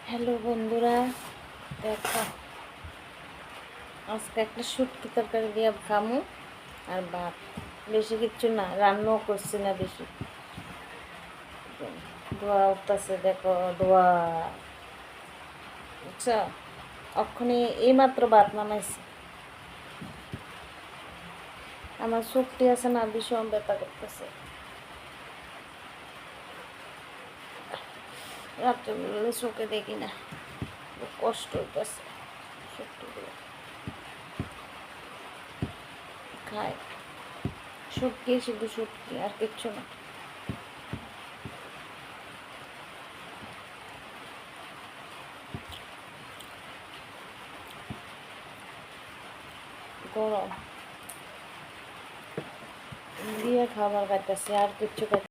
Hello বন্ধুরা, দেখো আজকে একটা শুটকি তরকারি দিয়ে খামু আর ভাত। বেশি কিচ্ছু না, রান্নাও করছি না বেশি। ধোয়া উঠতেছে, দেখো ধোয়া। বুঝছো, অক্ষণে এইমাত্র ভাত নামাইছি। আমার চোখটি আছে না, ভীষণ ব্যথা করতেছে। রাত্রেবেলা চোখে দেখি না, খুব কষ্ট হইতেছে। শুটকিগুলো খায়, শুটকি শুধু শুটকি, আর কিচ্ছু না। গরম দিয়ে খাবার খাইতেছি, আর কিচ্ছু খাই